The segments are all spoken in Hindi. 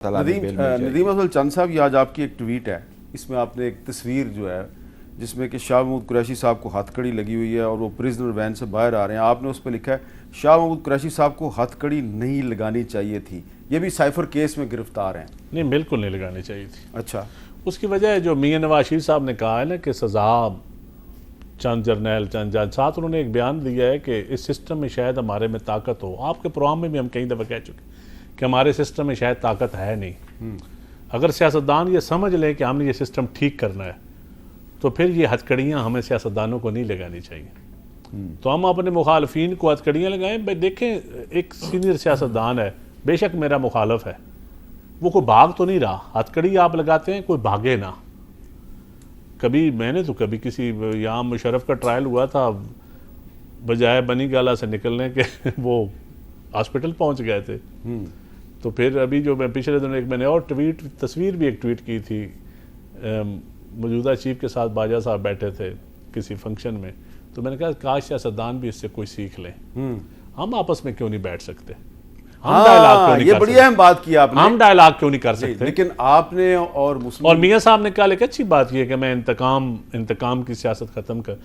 नदीम अफजल चंद साहब, ये आज आपकी एक ट्वीट है, इसमें आपने एक तस्वीर जो है जिसमें कि शाह महमूद कुरैशी साहब को हथकड़ी लगी हुई है और वो प्रिजनर वैन से बाहर आ रहे हैं। आपने उस पर लिखा है शाह महमूद कुरैशी साहब को हथकड़ी नहीं लगानी चाहिए थी, ये भी साइफर केस में गिरफ्तार हैं। नहीं, बिल्कुल नहीं लगानी चाहिए थी। अच्छा, उसकी वजह है जो मियां नवाज शरीफ साहब ने कहा है ना कि सजा चंद जर्नैल चंद जज, साथ उन्होंने एक बयान दिया है कि इस सिस्टम में शायद हमारे में ताकत हो। आपके प्रोग्राम में भी हम कई दफ़ा कह चुके कि हमारे सिस्टम में शायद ताकत है नहीं। अगर सियासतदान ये समझ लें कि हमने ये सिस्टम ठीक करना है तो फिर ये हथकड़ियाँ हमें सियासतदानों को नहीं लगानी चाहिए। तो हम अपने मुखालफिन को हथकड़ियाँ लगाएं। भाई देखें, एक सीनियर सियासतदान है, बेशक मेरा मुखालफ है, वो कोई भाग तो नहीं रहा। हथकड़ी आप लगाते हैं, कोई भागे ना। कभी मैंने तो कभी किसी यहाँ मुशर्रफ का ट्रायल हुआ था, बजाय बनी गाला से निकलने के वो हॉस्पिटल पहुँच गए थे। तो फिर अभी जो मैं पिछले दिनों एक मैंने और तस्वीर भी एक ट्वीट की थी, मौजूदा चीफ के साथ बाजा साहब बैठे थे किसी फंक्शन में, तो मैंने कहा काश सियासतदान भी इससे कोई सीख लें। हम आपस में क्यों नहीं बैठ सकते? हम डायलॉग क्यों नहीं ये कर बड़ी सकते? अहम बात की आपने। हम डायलॉग क्यों नहीं कर सकते? लेकिन आपने और मुस्लिम और मियाँ साहब ने कहा लेकिन अच्छी बात यह कि मैं इंतकाम की सियासत ख़त्म कर,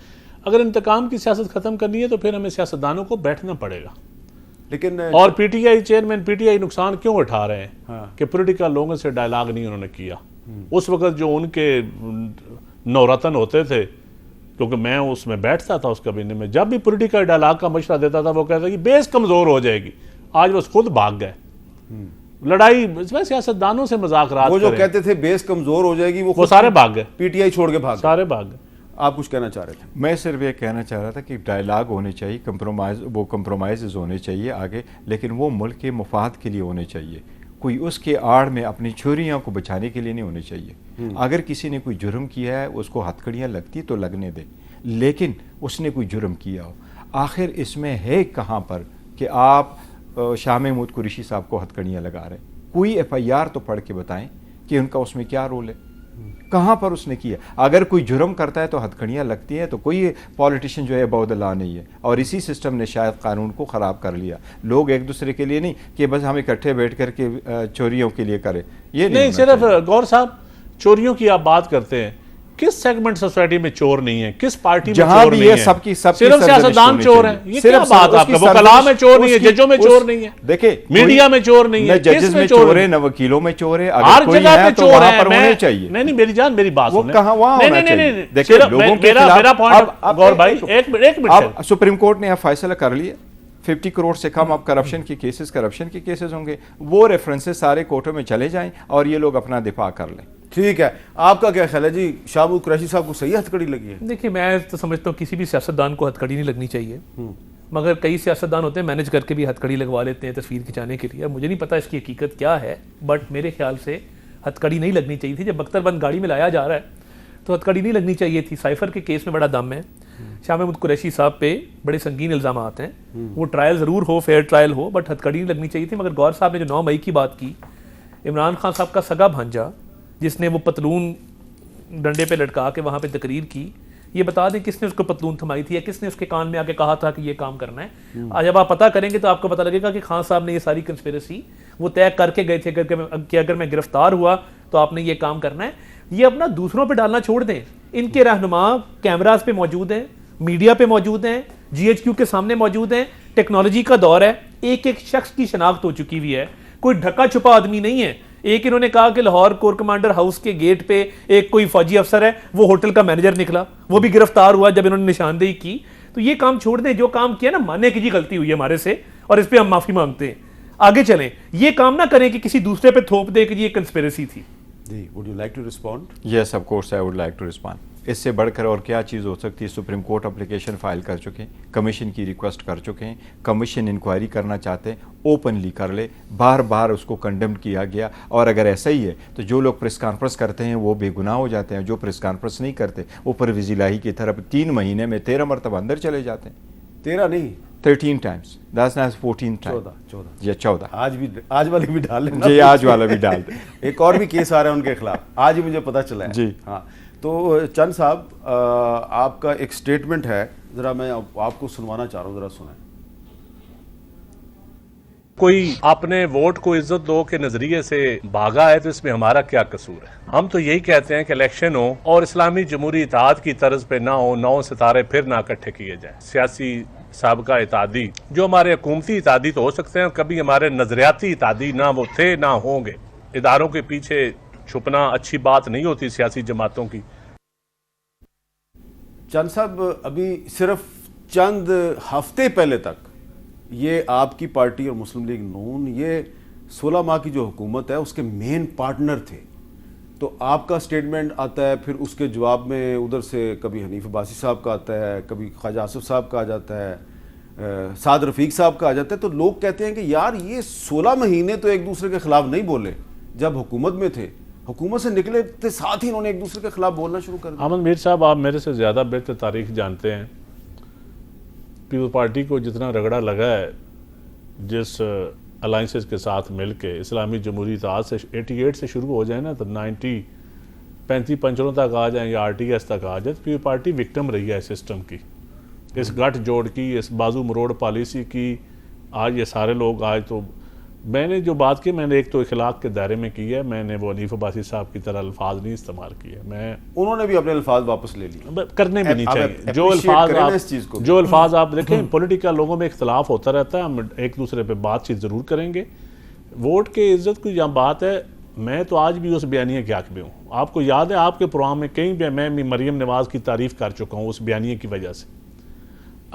अगर इंतकाम की सियासत ख़त्म करनी है तो फिर हमें सियासतदानों को बैठना पड़ेगा। लेकिन और पीटीआई चेयरमैन पीटीआई नुकसान क्यों उठा रहे हैं कि पॉलिटिकल लोगों से डायलॉग नहीं उन्होंने किया। उस वक्त जो उनके नौरतन होते थे, क्योंकि मैं उसमें बैठता था उस कैबिनेट में, जब भी पॉलिटिकल डायलॉग का मशवरा देता था वो कहता कि बेस कमजोर हो जाएगी। आज वो खुद भाग गए। लड़ाई इसमें सियासतदानों से मजाकरात, वो जो कहते थे बेस कमजोर हो जाएगी, वो सारे भाग गए, पीटीआई छोड़ के भाग गए। सारे भाग गए। आप कुछ कहना चाह रहे थे? मैं सिर्फ ये कहना चाह रहा था कि डायलॉग होने चाहिए, कंप्रोमाइज़ होने चाहिए आगे, लेकिन वो मुल्क के मुफाद के लिए होने चाहिए। कोई उसके आड़ में अपनी छोरियों को बचाने के लिए नहीं होने चाहिए। अगर किसी ने कोई जुर्म किया है, उसको हथकड़ियाँ लगती तो लगने दे, लेकिन उसने कोई जुर्म किया हो। आखिर इसमें है कहाँ पर कि आप शाह महमूद कुरैशी साहब को हथकड़ियाँ लगा रहे? कोई FIR तो पढ़ के बताएं कि उनका उसमें क्या रोल है, कहाँ पर उसने किया। अगर कोई जुर्म करता है तो हथकड़ियाँ लगती हैं, तो कोई पॉलिटिशियन जो है बौदला नहीं है। और इसी सिस्टम ने शायद कानून को ख़राब कर लिया। लोग एक दूसरे के लिए नहीं कि बस हम इकट्ठे बैठ कर के चोरियों के लिए करें, ये नहीं सिर्फ गौर साहब चोरियों की आप बात करते हैं, किस सेगमेंट सोसाइटी में चोर नहीं है? किस पार्टी में चोर नहीं है? सबकी सिर्फ सियासतदान चोर है? ये क्या बात है आपका? वो कला में चोर नहीं है, जजों में चोर नहीं है, देखिए मीडिया में चोर नहीं है, जजेस में चोर है, न वकीलों में चोर है। हर जगह पे चोर है, होने चाहिए। नहीं मेरी जान, मेरी बात वो सुने। कहां वहां होना चाहिए? देखिए लोगों के मेरा पॉइंट गौर भाई, एक मिनट, सुप्रीम कोर्ट ने अब फैसला कर लिया 50 करोड़ से कम अब करप्शन के केसेस होंगे। वो रेफरेंसेस सारे कोर्टों में चले जाएं और ये लोग अपना दिफा कर लें। ठीक है, आपका क्या ख्याल है जी? शाह महमूद कुरैशी साहब को सही हथकड़ी लगी है? देखिए, मैं तो समझता हूँ किसी भी सियासतदान को हथकड़ी नहीं लगनी चाहिए, मगर कई सियासतदान होते हैं मैनेज करके भी हथकड़ी लगवा लेते हैं तस्वीर खिंचाने के लिए। अब मुझे नहीं पता इसकी हकीकत क्या है, बट मेरे ख्याल से हथकड़ी नहीं लगनी चाहिए थी। जब बख्तरबंद गाड़ी में लाया जा रहा है तो हथकड़ी नहीं लगनी चाहिए थी। साइफर के केस में बड़ा दम है। शाह महमूद कुरैशी साहब पे बड़े संगीन इल्ज़ाम आते हैं। वो ट्रायल ज़रूर हो, फेयर ट्रायल हो, बट हथकड़ी नहीं लगनी चाहिए थी। मगर गौर साहब ने जो 9 मई की बात की, इमरान खान साहब का सगा भांजा जिसने वो पतलून डंडे पे लटका के वहाँ पे तकरीर की, ये बता दें किसने उसको पतलून थमाई थी या किसने उसके कान में आके कहा था कि ये काम करना है। आज जब आप पता करेंगे तो आपको पता लगेगा कि खान साहब ने ये सारी कंस्पिरेसी वो तय करके गए थे कि अगर मैं गिरफ्तार हुआ तो आपने ये काम करना है। ये अपना दूसरों पे डालना छोड़ दें। इनके रहनुमा कैमरास पे मौजूद हैं, मीडिया पे मौजूद हैं, GHQ के सामने मौजूद हैं। टेक्नोलॉजी का दौर है, एक एक शख्स की शनाख्त हो चुकी हुई है, कोई ढका छुपा आदमी नहीं है। एक इन्होंने कहा कि लाहौर कोर कमांडर हाउस के गेट पे एक कोई फौजी अफसर है, वो होटल का मैनेजर निकला, वो भी गिरफ्तार हुआ जब इन्होंने निशानदेही की। तो ये काम छोड़ दें, जो काम किया ना, मानने की जी गलती हुई है हमारे से और इस पर हम माफी मांगते हैं। आगे चलें, ये काम ना करें कि किसी दूसरे पे थोप दे कि ये कंस्पिरेसी थी। जी, would you like to respond? Yes, of course I would like to respond. इससे बढ़कर और क्या चीज़ हो सकती है? सुप्रीम कोर्ट एप्लीकेशन फाइल कर चुके हैं, कमीशन की रिक्वेस्ट कर चुके हैं, कमीशन इंक्वायरी करना चाहते हैं, ओपनली कर ले। बार बार उसको कंडेम किया गया। और अगर ऐसा ही है तो जो लोग प्रेस कॉन्फ्रेंस करते हैं वो बेगुनाह हो जाते हैं, जो प्रेस कॉन्फ्रेंस नहीं करते वो परवेज़ इलाही की तरफ 3 महीने में 13 मरतबा अंदर चले जाते हैं। 13 नहीं, 13 टाइम्स, 14 टाइम्स या 14। आज वाली भी डाल लेना जी, आज वाला भी डाल दें। एक और भी केस आ रहा है उनके खिलाफ, आज ही मुझे पता चला है जी। हाँ, तो चंद साहब, आपका एक स्टेटमेंट है, ज़रा मैं आपको सुनवाना चाह रहा हूँ, ज़रा सुनें। कोई अपने वोट को इज्जत दो के नजरिए से भागा है तो इसमें हमारा क्या कसूर है। हम तो यही कहते हैं कि इलेक्शन हो और इस्लामी जमहूरी इत्तेहाद की तर्ज पे ना हो, 9 सितारे फिर ना इकट्ठे किए जाए। सियासी साबका इत्तेहादी जो हमारे हुकूमती इत्तेहादी तो हो सकते हैं, कभी हमारे नजरियाती इत्तेहादी ना वो थे ना होंगे। इदारों के पीछे छुपना अच्छी बात नहीं होती सियासी जमातों की। चांद साहब, अभी सिर्फ चंद हफ्ते पहले तक ये आपकी पार्टी और मुस्लिम लीग नून ये 16 माह की जो हुकूमत है उसके मेन पार्टनर थे। तो आपका स्टेटमेंट आता है, फिर उसके जवाब में उधर से कभी हनीफ अब्बासी साहब का आता है, कभी ख्वाजा आसिफ साहब का आ जाता है, साद रफीक साहब का आ जाता है। तो लोग कहते हैं कि यार ये 16 महीने तो एक दूसरे के खिलाफ नहीं बोले, जब हुकूमत में थे, हुकूमत से निकले थे साथ ही इन्होंने एक दूसरे के खिलाफ बोलना शुरू कर दिया। अहमद मीर साहब, आप मेरे से ज़्यादा बेहतर तारीख जानते हैं। पीपल पार्टी को जितना रगड़ा लगा है जिस अलाइंसेस के साथ मिल के, इस्लामी जमहूरी इत्तेहाद से 88 से शुरू हो जाए ना, तो 35 तक आ जाए या RTS तक आ जाए, तो पीपल पार्टी विक्टिम रही है सिस्टम की, इस गठ जोड़ की, इस बाजू मरोड़ पॉलिसी की। आज ये सारे लोग, आज तो मैंने जो बात की, मैंने एक तो इखलाक के दायरे में की है, मैंने वो हनीफ अब्बासी साहब की तरह अल्फाज नहीं इस्तेमाल किए। उन्होंने भी अपने अल्फाज वापस ले लिए, करने भी नहीं चाहिए। जो अल्फाज आप देखें, पॉलिटिकल लोगों में इख्तलाफ होता रहता है, हम एक दूसरे पे बातचीत ज़रूर करेंगे। वोट के इज्जत की जहाँ बात है, मैं तो आज भी उस बयानिए के हक में हूँ। आपको याद है आपके प्रोग्राम में कहीं भी मैं मरीम नवाज़ की तारीफ़ कर चुका हूँ उस बयानिए की वजह से।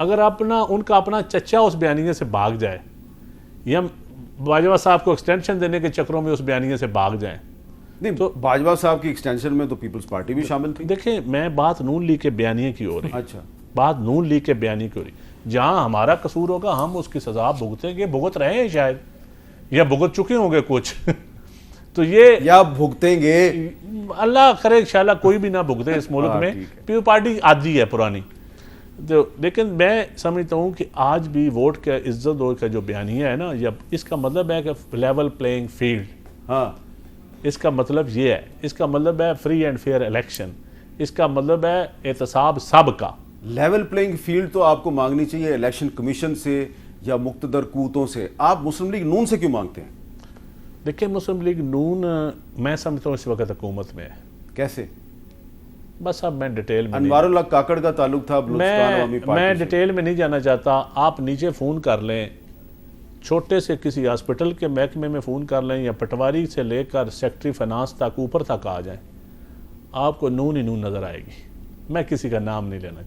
अगर उनका अपना चचा उस बयानिए से भाग जाए या बाजवा साहब को एक्सटेंशन देने के चक्रों में उस बयानिए से भाग जाएं, नहीं तो बाजवा साहब की एक्सटेंशन में तो पीपल्स पार्टी भी शामिल थी। देखिए, मैं बात नून लीग के बयानिए की हो रही, अच्छा, बात नून लीग के बयानिए की हो रही। जहां हमारा कसूर होगा हम उसकी सजा भुगतेंगे, भुगत रहे हैं शायद, या भुगत चुके होंगे कुछ तो ये या भुगतेंगे, अल्लाह करे इंशाल्लाह कोई भी ना भुगते इस मुल्क में। पीपल पार्टी आदी है पुरानी, तो लेकिन मैं समझता हूँ कि आज भी वोट का इज्जत दो का जो बयानिया है ना, या इसका मतलब है कि लेवल प्लेइंग फील्ड, हाँ, इसका मतलब ये है, इसका मतलब है फ्री एंड फेयर इलेक्शन, इसका मतलब है एहतसाब सब का। लेवल प्लेइंग फील्ड तो आपको मांगनी चाहिए इलेक्शन कमीशन से या मुक्तदर कूतों से, आप मुस्लिम लीग नून से क्यों मांगते हैं? देखिए, मुस्लिम लीग नून मैं समझता हूँ इस वक्त हुकूमत में है। कैसे? बस अब मैं डिटेल में अनवारुल्लाह काकड़ का ताल्लुक था बलूचिस्तान अवामी पार्टी मैं से। डिटेल में नहीं जाना चाहता। आप नीचे फ़ोन कर लें, छोटे से किसी हॉस्पिटल के महकमे में फ़ोन कर लें, या पटवारी से लेकर सेक्रेटरी फाइनेंस तक ऊपर तक आ जाएं, आपको नून ही नून नज़र आएगी। मैं किसी का नाम नहीं लेना चाहता।